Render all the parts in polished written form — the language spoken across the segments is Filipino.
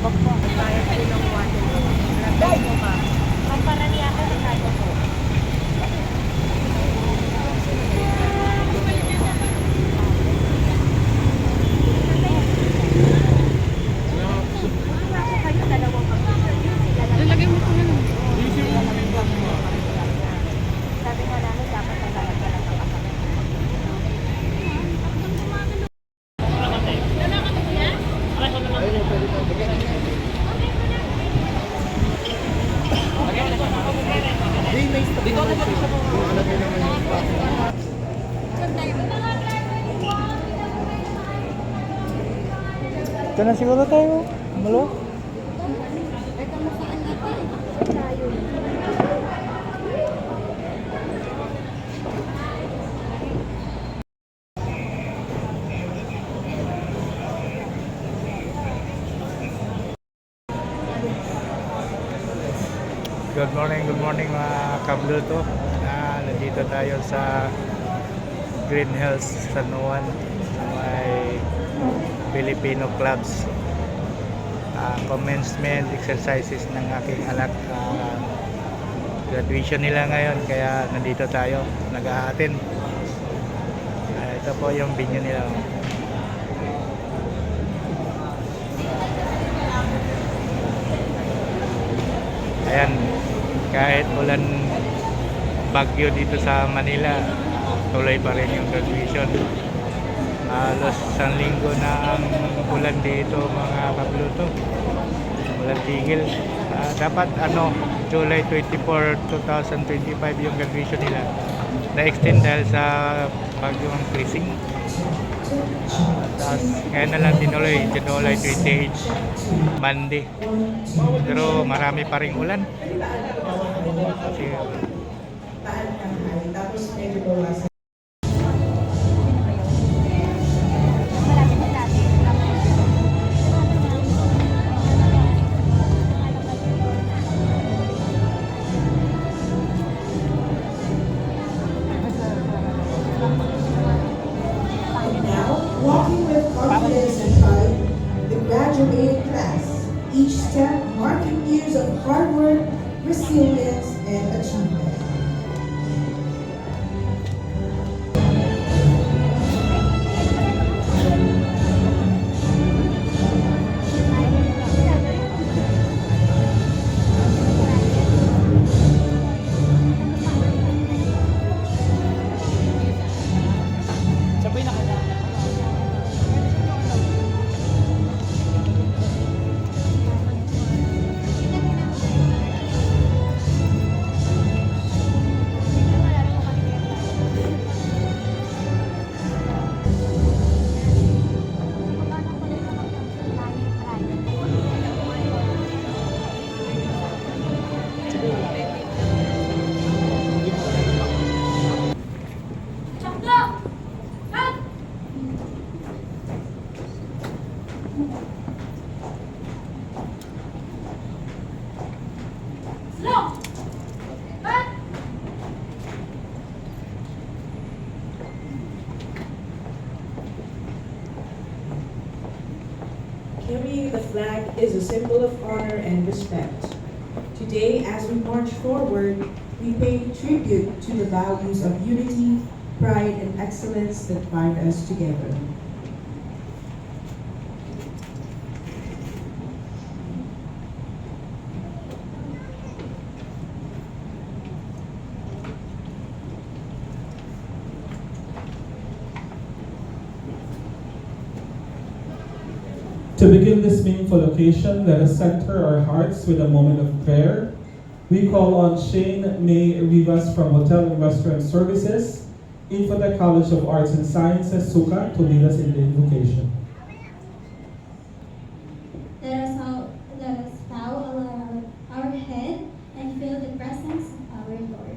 Opo. Bayad po ng water. Labay po ba? Pamparaniakan ng nato po. Lalagay mo ko lang. Sabi nga namin dapat ang lalagyan ng kapatid. Ito na siguro tayo. Malo? Good morning mga kabluto. Nandito tayo sa Green Hills, San Juan, sa may Filipino clubs. Commencement exercises ng aking anak. Graduation nila ngayon, kaya nandito tayo nag-a-attend. Ito po yung venue nila. Ayan, kahit ulan bagyo dito sa Manila, tuloy pa rin yung graduation. Halos isang linggo na ang ulan dito mga kabluto. Walang tigil. Dapat July 24, 2025 yung graduation nila. Na-extend dahil sa bagyong Krising. Tapos ngayon na lang tinuloy, July 28, Monday. Pero marami pa rin ulan. Kasi tapos medyo bawasan. Walking with confidence and pride, the graduating class, each step marking years of hard work, resilience, and achievement. Carrying the flag is a symbol of honor and respect. Today, as we march forward, we pay tribute to the values of unity, pride, and excellence that bind us together. To begin this meaningful occasion, let us center our hearts with a moment of prayer. We call on Shane May Rivas from Hotel and Restaurant Services, Infotech College of Arts and Sciences, Suka, to lead us in the invocation. Let us bow our head and feel the presence of our Lord.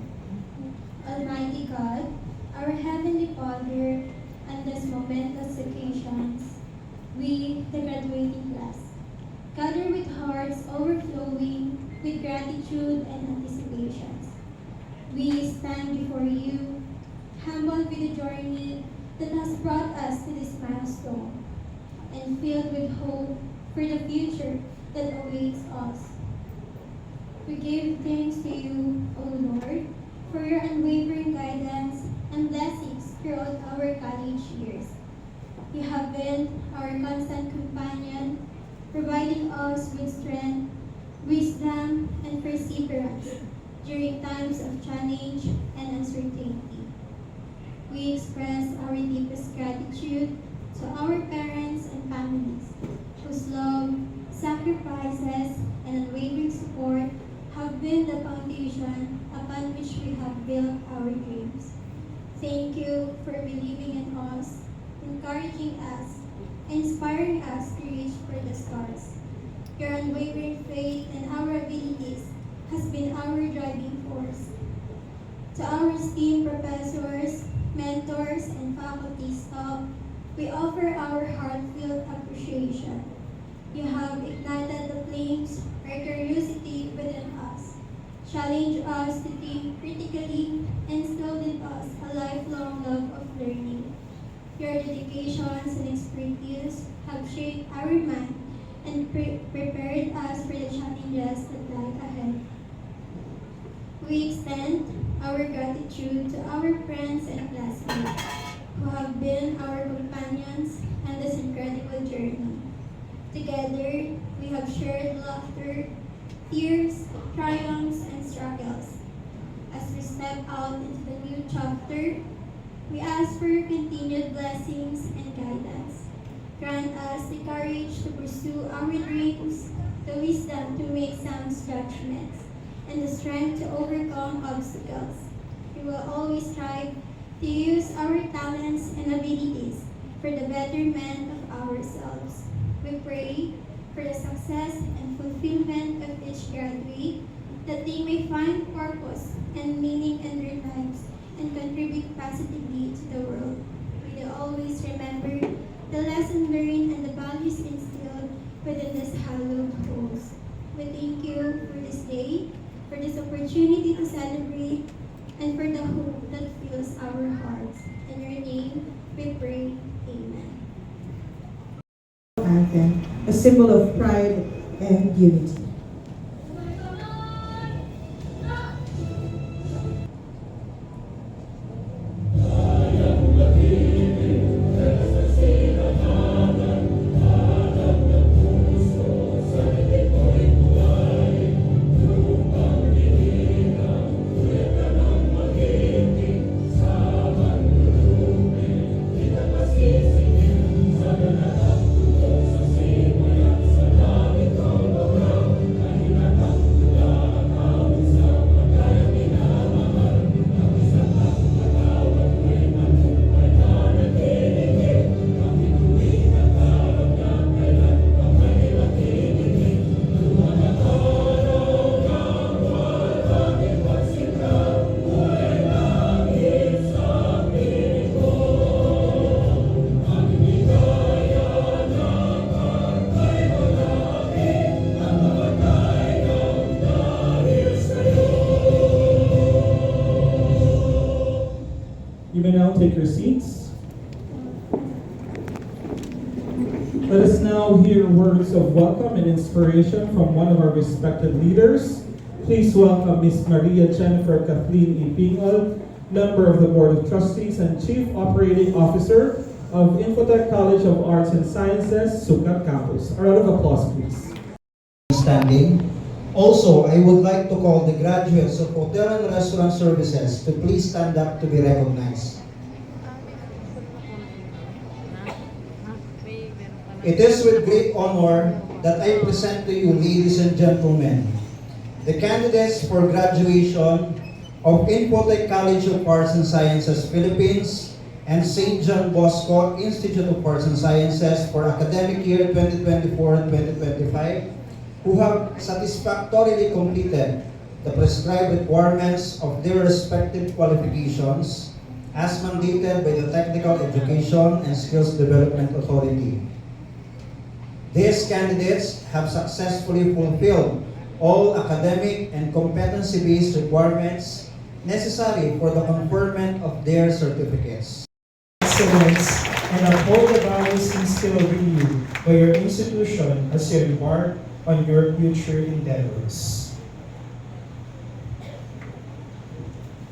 Almighty God, our Heavenly Father, on this momentous occasions, we, the graduating class, gather with hearts overflowing with gratitude and anticipations. We stand before you, humbled with the journey that has brought us to this milestone, and filled with hope for the future that awaits us. We give thanks to you, O Lord, for your unwavering guidance and blessings throughout our college years. You have been our constant companion, providing us with strength, wisdom, and perseverance during times of challenge and uncertainty. We express our deepest gratitude to our parents and families, whose love, sacrifices, and unwavering support have been the foundation upon which we have built our dreams. Thank you for believing in us, encouraging us, and inspiring us to reach for the stars. Your unwavering faith in our abilities has been our driving force. To our esteemed professors, mentors, and faculty staff, we offer our heartfelt appreciation. You have ignited the flames or curiosity within us, challenged us to think critically, and instilled in us a lifelong love of learning. Your dedications and expertise have shaped our mind and prepared us for the challenges that lie ahead. We extend our gratitude to our friends and classmates who have been our companions on this incredible journey. Together, we have shared laughter, tears, triumphs, and struggles. As we step out into the new chapter, we ask for your continued blessings and guidance. Grant us the courage to pursue our dreams, the wisdom to make sound judgments, and the strength to overcome obstacles. We will always strive to use our talents and abilities for the betterment of ourselves. We pray for the success and fulfillment of each graduate, that they may find purpose and meaning in their lives and contribute positively to the world. We will always remember the lesson learned and the values instilled within this hallowed halls. We thank you for this day, for this opportunity to celebrate, and for the hope that fills our hearts. In your name, we pray. Amen. Anthem, a symbol of pride and unity. You may now take your seats. Let us now hear words of welcome and inspiration from one of our respected leaders. Please welcome Ms. Maria Jennifer Kathleen Ipingol, member of the Board of Trustees and Chief Operating Officer of Infotech College of Arts and Sciences, Sukat Campus. A round of applause, please. Standing. Also, I would like to call the graduates of Hotel and Restaurant Services to please stand up to be recognized. It is with great honor that I present to you, ladies and gentlemen, the candidates for graduation of Infotech College of Arts and Sciences Philippines and St. John Bosco Institute of Arts and Sciences for academic year 2024 and 2025, who have satisfactorily completed the prescribed requirements of their respective qualifications as mandated by the Technical Education and Skills Development Authority. These candidates have successfully fulfilled all academic and competency-based requirements necessary for the conferment of their certificates. Excellence and uphold the values instilled in you by your institution as you embark on your future endeavors.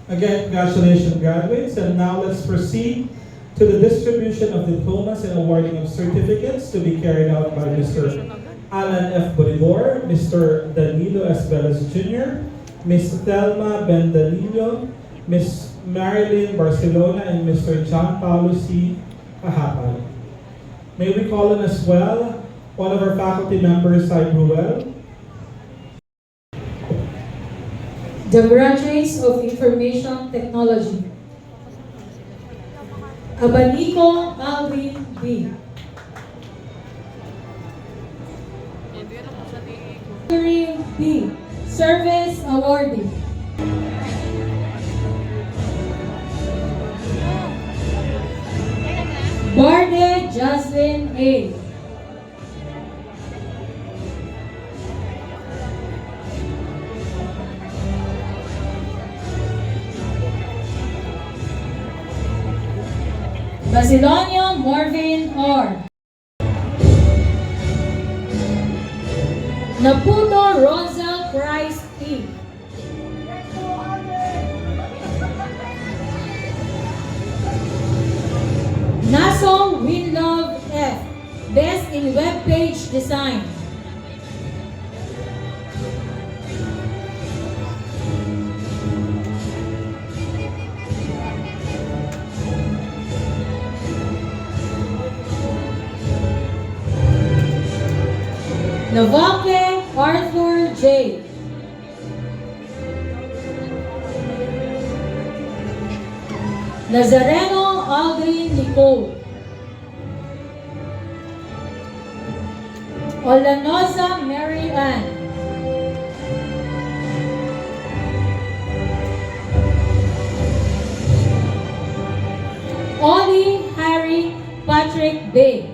Again, congratulations, graduates, and now let's proceed to the distribution of diplomas and awarding of certificates to be carried out by Mr. Alan F. Boribor, Mr. Danilo Esvelas Jr., Ms. Thelma Bendanillo, Ms. Marilyn Barcelona, and Mr. John Paulo C. Ahapay. May we call in as well one of our faculty members, Cy Bruel. The graduates of Information Technology. Abanico Alvin B. Henry B. Service Awardee. Barde Jocelyn A. Basilonio Morvin R. Naputo Rosal Christ P. Nasong Winlove F. Best in Web Page Design. Navake Arthur J. Nazareno Aldrin Nicole. Olanoza Mary Ann. Ollie Harry Patrick Bay.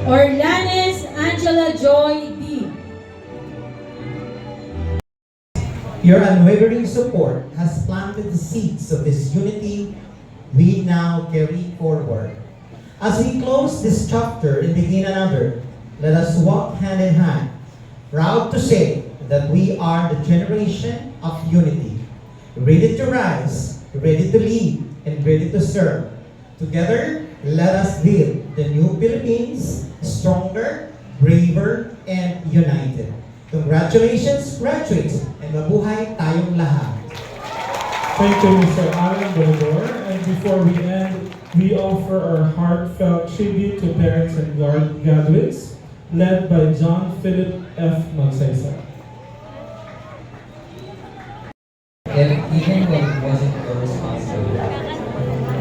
Orlanes Angela Joy D. Your unwavering support has planted the seeds of this unity we now carry forward. As we close this chapter and begin another, let us walk hand in hand, proud to say that we are the generation of unity, ready to rise, ready to lead, and ready to serve. Together, let us build the new Philippines stronger, braver, and united. Congratulations, graduates, and mabuhay tayong lahat. Thank you, Mr. Alan Boribor. And before we end, we offer our heartfelt tribute to parents and graduates, led by John Philip F. Magsaysay. Even when it wasn't your responsibility,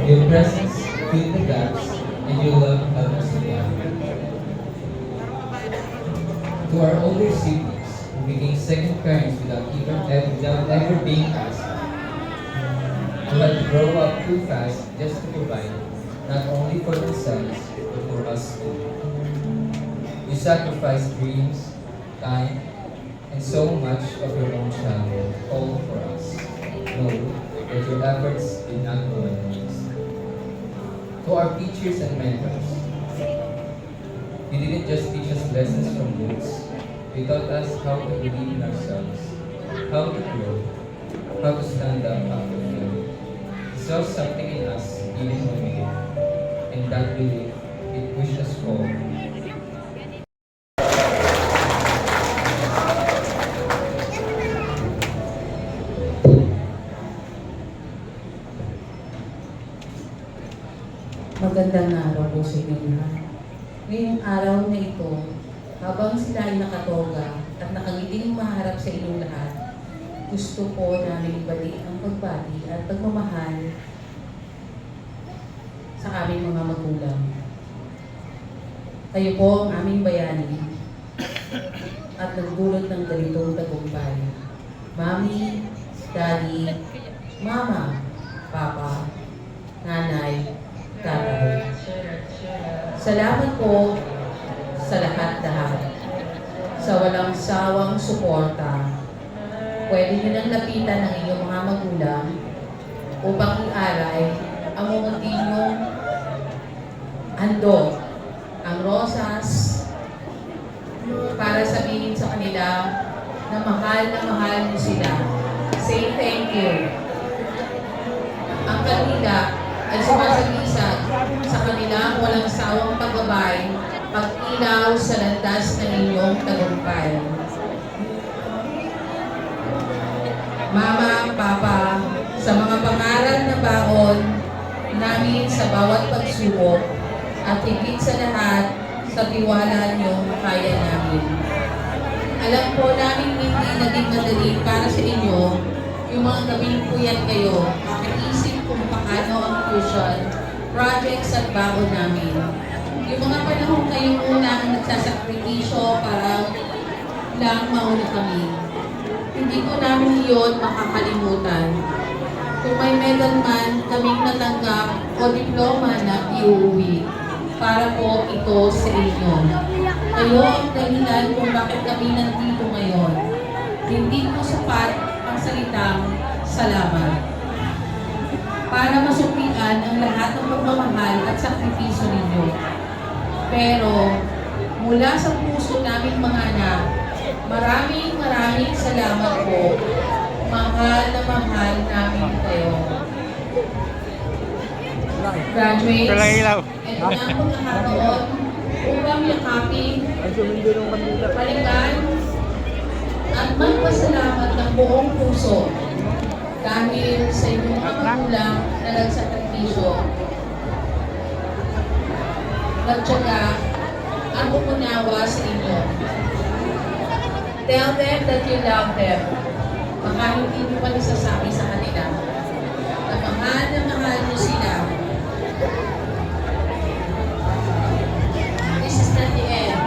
your presence filled the gaps and your love helped us to gather. To our older siblings who became second parents without ever being asked, who had to grow up too fast just to provide, not only for themselves, but for us too. You sacrificed dreams, time, and so much of your own childhood, all for us. Know that your efforts did not go unnoticed. To our teachers and mentors, you didn't just teach us lessons from books, you taught us how to believe in ourselves, how to grow, how to stand up after failure. You saw something in us even when we didn't, and that belief, it pushed us forward. Magandang araw po sa inyo lahat. Ngayong araw na ito, habang sila ay nakatoga at nakangiting maharap sa inyong lahat, gusto po namin ibalik ang pagbati at pagmamahal sa aming mga magulang. Kayo po ang aming bayani at nagdulot ng ganitong tagumpay. Mami, Daddy, Mama, Papa, Nanay, Tatay. Salamat po sa lahat-lahat, sa walang sawang suporta. Pwede nyo nang lapitan ang inyong mga magulang upang i-aral ang mumuntiyong handog, ang rosas, para sabihin sa kanila na mahal niyo sila. Say thank you. Ang kanila ay sumasagisag sa kanilang walang sawang paggabay, pag-ilaw sa landas ng inyong tagumpay. Mama, Papa, sa mga pangaral na baon namin sa bawat pagsubok at higit sa lahat sa tiwala niyong kaya namin. Alam po namin hindi naging madali para sa inyo yung mga gabing puyat kayo, makaisip kung paano ang tuition, projects at baon namin. Yung mga panahon kayong unang nagsasakripisyo para lang mauna kami. Hindi ko namin yun makakalimutan. Kung may medal man kaming natanggap o diploma na iuwi, para po ito sa inyo. Kayo ang dahilan kung bakit kami nandito ngayon. Hindi po sapat ang salitang salamat. Para masuklian ang lahat ng pagmamahal at sakripisyo ninyo. Pero mula sa puso naming mga anak, maraming salamat po. Mahal na mahal namin kayo. Graduates, Walang ilaw. ito na ang pagkakataon upang yakapin, balikan, at magpasalamat ng buong puso dahil sa inyong mga magulang na nagsakripisyo, nagtyaga, at umunawa sa inyo. Tell them that you love them. Baka hindi nyo pa nasasabi sa kanila na mahal nyo sila. This is not the end.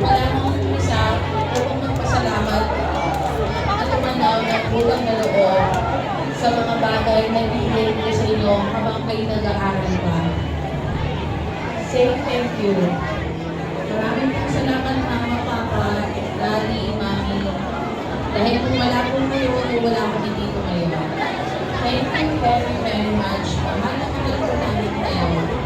Wala nang isa upang magpasalamat at umanaw ng bulang na loob sa mga bagay na bibigay ko sa inyo habang kayo nag-aaral pa. Say thank you. Maraming salamat Mama, Papa, Daddy, Mami. Dahil kung wala po kayo, wala ko dito ngayon. Thank you very, very much. Mahal na mahal po namin kayo.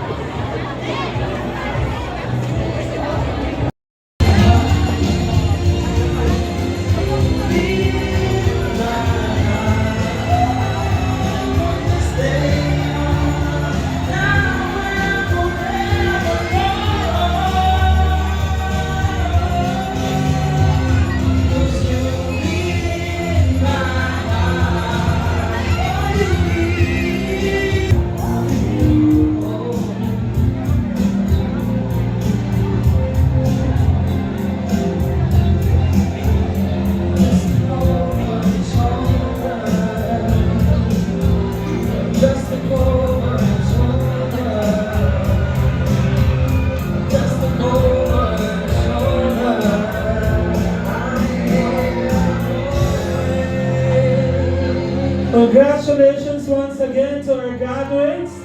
Congratulations once again to our graduates.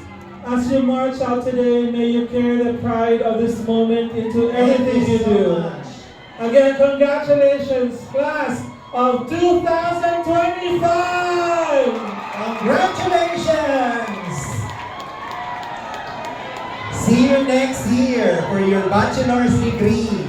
As you march out today, may you carry the pride of this moment into everything you do. Again, congratulations, class of 2025! Congratulations! See you next year for your bachelor's degree.